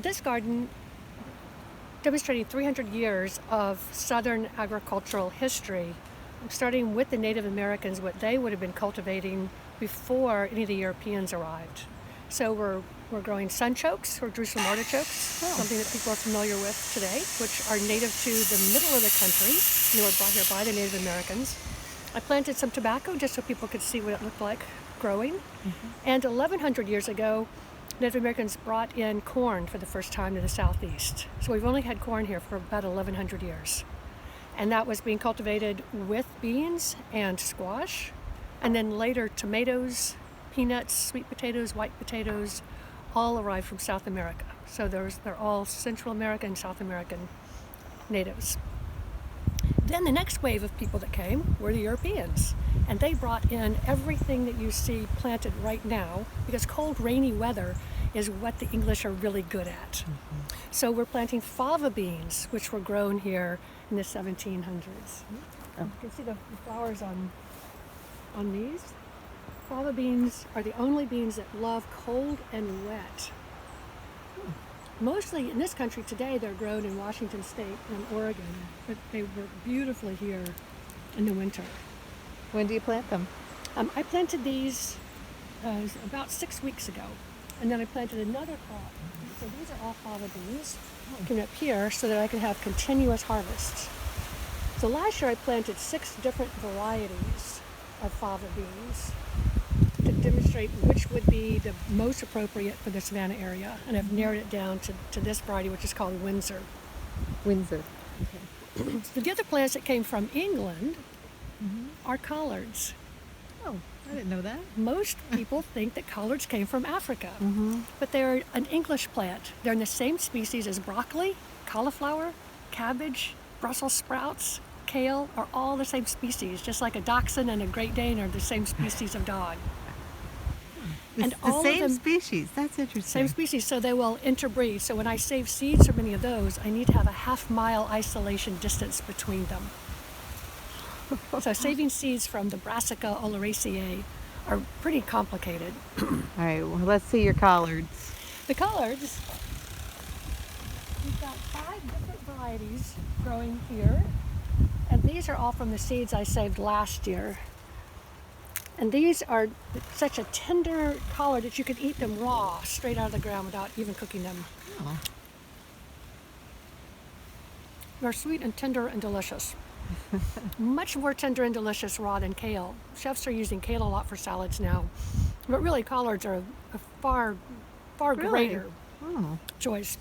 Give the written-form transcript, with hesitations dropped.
this garden, demonstrating 300 years of Southern agricultural history, starting with the Native Americans, what they would have been cultivating before any of the Europeans arrived. So we're growing sunchokes or Jerusalem artichokes, something that people are familiar with today, which are native to the middle of the country, and were brought here by the Native Americans. I planted some tobacco just so people could see what it looked like growing. And 1,100 years ago, Native Americans brought in corn for the first time to the southeast. So we've only had corn here for about 1,100 years. And that was being cultivated with beans and squash, and then later tomatoes, peanuts, sweet potatoes, white potatoes, all arrived from South America. So they're all Central American and South American natives. Then the next wave of people that came were the Europeans, and they brought in everything that you see planted right now, because cold, rainy weather is what the English are really good at. So we're planting fava beans, which were grown here in the 1700s. You can see the flowers on these. Fava beans are the only beans that love cold and wet. Mostly in this country today, they're grown in Washington State and Oregon, but they work beautifully here in the winter. When do you plant them? I planted these about 6 weeks ago, and then I planted another crop. So these are all fava beans coming up here so that I can have continuous harvests. So last year I planted 6 different varieties of fava beans to demonstrate which would be the most appropriate for the Savannah area, and I've narrowed it down to this variety, which is called Windsor. Windsor. Okay. So the other plants that came from England are collards. Oh, I didn't know that. Most people think that collards came from Africa, but they're an English plant. They're in the same species as broccoli, cauliflower, cabbage, Brussels sprouts, kale are all the same species, just like a dachshund and a Great Dane are the same species of dog. And all the of same them, species. That's interesting. same species, so they will interbreed. So when I save seeds from any of those, I need to have a half-mile isolation distance between them. So saving seeds from the Brassica oleracea are pretty complicated. All right, well, let's see your collards. The collards, we've got 5 different varieties growing here, and these are all from the seeds I saved last year. And these are such a tender collard that you could eat them raw, straight out of the ground without even cooking them. Oh. They're sweet and tender and delicious. Much more tender and delicious raw than kale. Chefs are using kale a lot for salads now, but really collards are a far Really? greater Oh. choice.